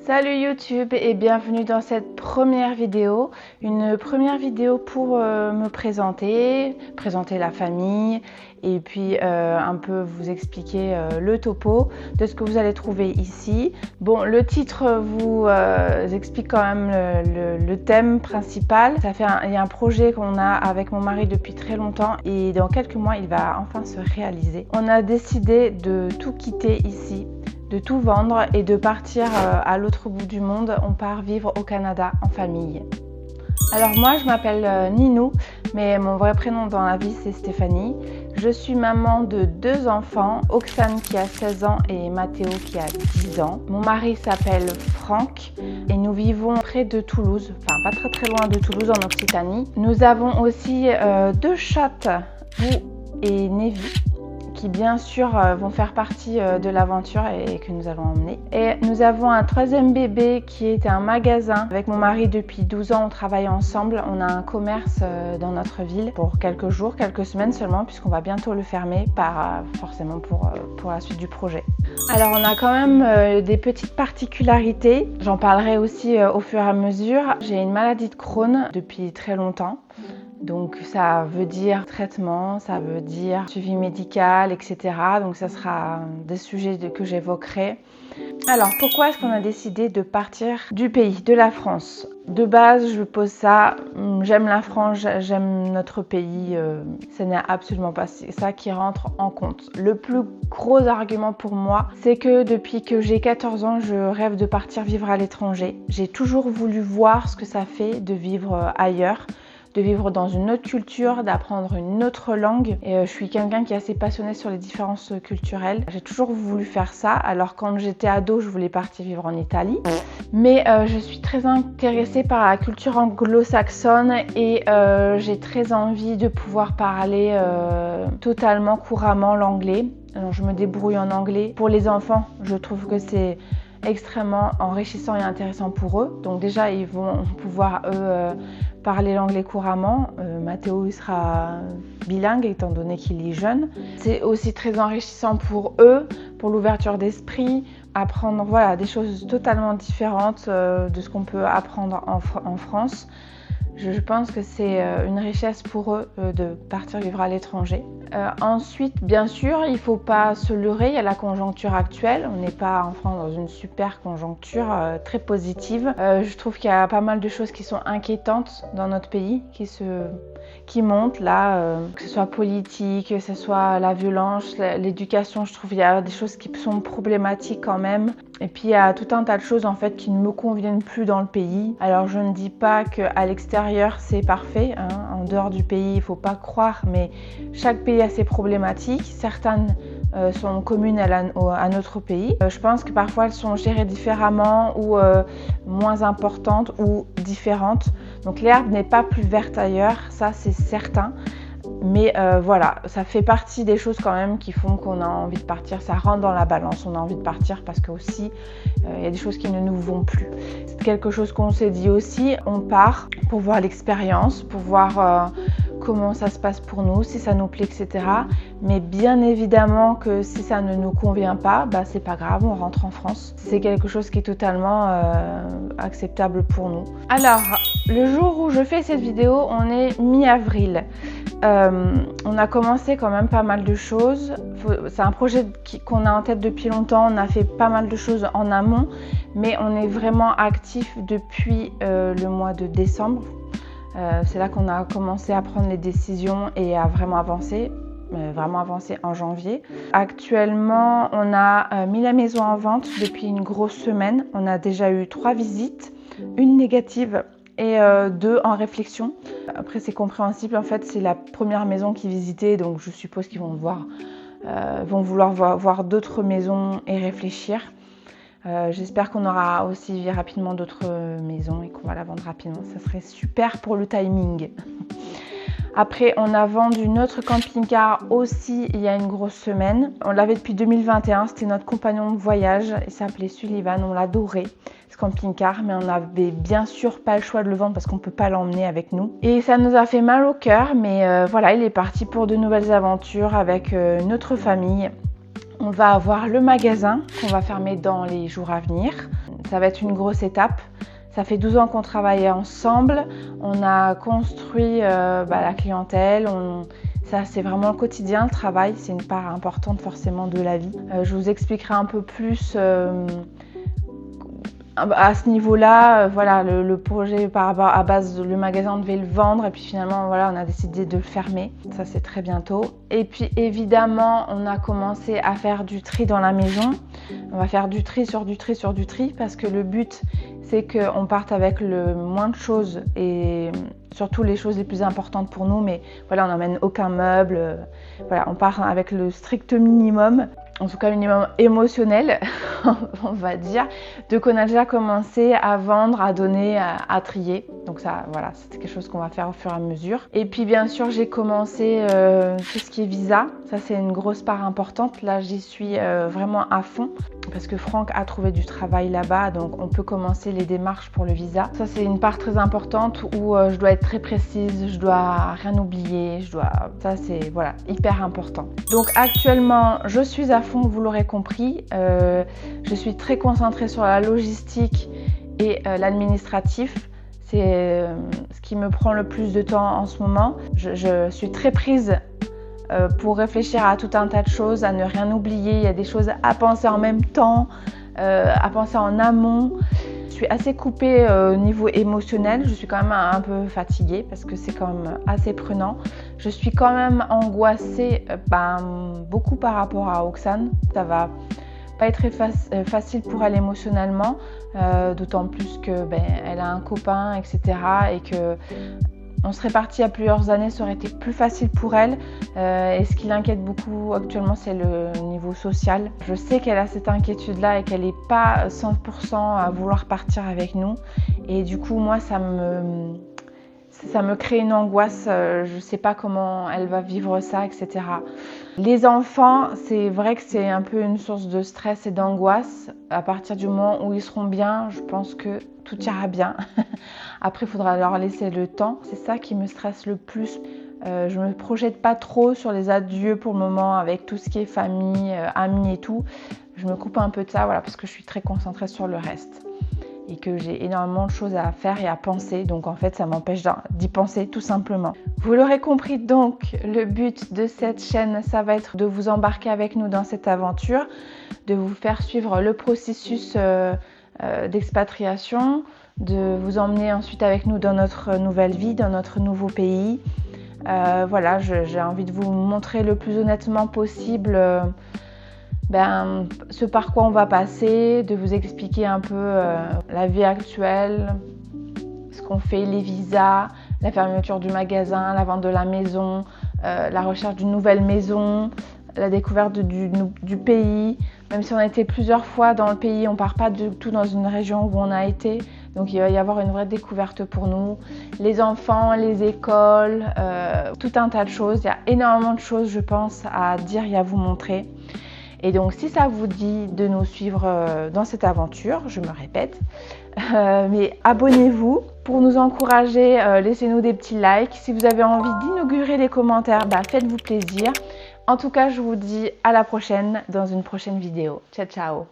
Salut YouTube et bienvenue dans cette première vidéo. Une première vidéo pour me présenter la famille et puis un peu vous expliquer le topo de ce que vous allez trouver ici. Bon, le titre vous explique quand même le thème principal. Il y a un projet qu'on a avec mon mari depuis très longtemps et dans quelques mois il va enfin se réaliser. On a décidé de tout quitter ici, de tout vendre et de partir à l'autre bout du monde. On part vivre au Canada en famille. Alors moi je m'appelle Ninou, mais mon vrai prénom dans la vie c'est Stéphanie. Je suis maman de 2 enfants, Oxane qui a 16 ans et Mathéo qui a 10 ans. Mon mari s'appelle Franck et nous vivons près de Toulouse, enfin pas très loin de Toulouse en Occitanie. Nous avons aussi 2 chattes, Boo et Nevi, qui bien sûr vont faire partie de l'aventure et que nous allons emmener. Et nous avons un 3e bébé qui est un magasin. Avec mon mari depuis 12 ans, on travaille ensemble. On a un commerce dans notre ville pour quelques jours, quelques semaines seulement, puisqu'on va bientôt le fermer, pas forcément pour la suite du projet. Alors on a quand même des petites particularités. J'en parlerai aussi au fur et à mesure. J'ai une maladie de Crohn depuis très longtemps. Donc ça veut dire traitement, ça veut dire suivi médical, etc. Donc ça sera des sujets que j'évoquerai. Alors pourquoi est-ce qu'on a décidé de partir du pays, de la France? De base, je pose ça, j'aime la France, j'aime notre pays, ce n'est absolument pas ça qui rentre en compte. Le plus gros argument pour moi, c'est que depuis que j'ai 14 ans, je rêve de partir vivre à l'étranger. J'ai toujours voulu voir ce que ça fait de vivre ailleurs, de vivre dans une autre culture, d'apprendre une autre langue. Et je suis quelqu'un qui est assez passionné sur les différences culturelles. J'ai toujours voulu faire ça. Alors quand j'étais ado, je voulais partir vivre en Italie. Mais je suis très intéressée par la culture anglo-saxonne et j'ai très envie de pouvoir parler totalement couramment l'anglais. Alors, je me débrouille en anglais. Pour les enfants, je trouve que c'est extrêmement enrichissant et intéressant pour eux. Donc déjà, ils vont pouvoir, eux, parler l'anglais couramment. Mathéo il sera bilingue étant donné qu'il est jeune. C'est aussi très enrichissant pour eux, pour l'ouverture d'esprit, apprendre des choses totalement différentes de ce qu'on peut apprendre en France. Je pense que c'est une richesse pour eux de partir vivre à l'étranger. Ensuite, bien sûr, il ne faut pas se leurrer, il y a la conjoncture actuelle. On n'est pas en France dans une super conjoncture très positive. Je trouve qu'il y a pas mal de choses qui sont inquiétantes dans notre pays, qui montent là, que ce soit politique, que ce soit la violence, l'éducation. Je trouve qu'il y a des choses qui sont problématiques quand même. Et puis il y a tout un tas de choses en fait qui ne me conviennent plus dans le pays. Alors je ne dis pas qu'à l'extérieur c'est parfait, hein. En dehors du pays il ne faut pas croire, mais chaque pays a ses problématiques. Certaines sont communes à notre pays. Je pense que parfois elles sont gérées différemment ou moins importantes ou différentes. Donc l'herbe n'est pas plus verte ailleurs, ça c'est certain. Mais voilà, ça fait partie des choses quand même qui font qu'on a envie de partir. Ça rentre dans la balance, on a envie de partir parce que aussi il y a des choses qui ne nous vont plus. C'est quelque chose qu'on s'est dit aussi, on part pour voir l'expérience, pour voir comment ça se passe pour nous, si ça nous plaît, etc. Mais bien évidemment que si ça ne nous convient pas, c'est pas grave, on rentre en France. C'est quelque chose qui est totalement acceptable pour nous. Alors, le jour où je fais cette vidéo, on est mi-avril. On a commencé quand même pas mal de choses. C'est un projet qu'on a en tête depuis longtemps. On a fait pas mal de choses en amont, mais on est vraiment actif depuis le mois de décembre. C'est là qu'on a commencé à prendre les décisions et à vraiment avancer en janvier. Actuellement, on a mis la maison en vente depuis une grosse semaine. On a déjà eu 3 visites, une négative et 2 en réflexion. Après c'est compréhensible, en fait c'est la première maison qu'ils visitaient, donc je suppose qu'ils vont vouloir voir d'autres maisons et réfléchir. J'espère qu'on aura aussi rapidement d'autres maisons et qu'on va la vendre rapidement, ça serait super pour le timing. Après, on a vendu notre camping-car aussi il y a une grosse semaine. On l'avait depuis 2021, c'était notre compagnon de voyage. Il s'appelait Sullivan, on l'adorait, ce camping-car. Mais on n'avait bien sûr pas le choix de le vendre parce qu'on ne peut pas l'emmener avec nous. Et ça nous a fait mal au cœur, mais voilà, il est parti pour de nouvelles aventures avec notre famille. On va avoir le magasin qu'on va fermer dans les jours à venir. ça va être une grosse étape. Ça fait 12 ans qu'on travaille ensemble, on a construit la clientèle, ça c'est vraiment le quotidien, le travail, c'est une part importante forcément de la vie. Je vous expliquerai un peu plus à ce niveau-là, voilà, le projet par rapport à base, le magasin on devait le vendre et puis finalement voilà, on a décidé de le fermer. Ça c'est très bientôt. Et puis évidemment, on a commencé à faire du tri dans la maison. On va faire du tri sur du tri sur du tri parce que le but c'est qu'on parte avec le moins de choses et surtout les choses les plus importantes pour nous. Mais voilà, on n'emmène aucun meuble. Voilà, on part avec le strict minimum. En tout cas minimum émotionnel, on va dire, donc on a déjà commencé à vendre, à donner, à trier. Donc ça, voilà, c'est quelque chose qu'on va faire au fur et à mesure. Et puis bien sûr, j'ai commencé tout ce qui est visa. Ça, c'est une grosse part importante. Là, j'y suis vraiment à fond parce que Franck a trouvé du travail là-bas, donc on peut commencer les démarches pour le visa. Ça, c'est une part très importante où je dois être très précise, je dois rien oublier, ça, c'est voilà, hyper important. Donc actuellement, je suis à fond, vous l'aurez compris. Je suis très concentrée sur la logistique et l'administratif. C'est ce qui me prend le plus de temps en ce moment. Je suis très prise pour réfléchir à tout un tas de choses, à ne rien oublier. Il y a des choses à penser en même temps, à penser en amont. Je suis assez coupée au niveau émotionnel. Je suis quand même un peu fatiguée parce que c'est quand même assez prenant. Je suis quand même angoissée beaucoup par rapport à Oxane. Ça va pas être très facile pour elle émotionnellement, d'autant plus que elle a un copain, etc. et que on serait parti à plusieurs années, ça aurait été plus facile pour elle. Et ce qui l'inquiète beaucoup actuellement, c'est le niveau social. Je sais qu'elle a cette inquiétude-là et qu'elle n'est pas 100% à vouloir partir avec nous. Et du coup, moi, ça me crée une angoisse. Je ne sais pas comment elle va vivre ça, etc. Les enfants, c'est vrai que c'est un peu une source de stress et d'angoisse. À partir du moment où ils seront bien, je pense que tout ira bien. Après, il faudra leur laisser le temps. C'est ça qui me stresse le plus. Je ne me projette pas trop sur les adieux pour le moment avec tout ce qui est famille, amis et tout. Je me coupe un peu de ça, voilà, parce que je suis très concentrée sur le reste. Et que j'ai énormément de choses à faire et à penser. Donc en fait, ça m'empêche d'y penser tout simplement. Vous l'aurez compris, donc le but de cette chaîne, ça va être de vous embarquer avec nous dans cette aventure, de vous faire suivre le processus d'expatriation, de vous emmener ensuite avec nous dans notre nouvelle vie, dans notre nouveau pays. Voilà, j'ai envie de vous montrer le plus honnêtement possible ce par quoi on va passer, de vous expliquer un peu la vie actuelle, ce qu'on fait, les visas, la fermeture du magasin, la vente de la maison, la recherche d'une nouvelle maison, la découverte du pays. Même si on a été plusieurs fois dans le pays, on ne part pas du tout dans une région où on a été. Donc il va y avoir une vraie découverte pour nous. Les enfants, les écoles, tout un tas de choses. Il y a énormément de choses, je pense, à dire et à vous montrer. Et donc si ça vous dit de nous suivre dans cette aventure, je me répète, mais abonnez-vous pour nous encourager, laissez-nous des petits likes. Si vous avez envie d'inaugurer les commentaires, faites-vous plaisir. En tout cas, je vous dis à la prochaine dans une prochaine vidéo. Ciao, ciao!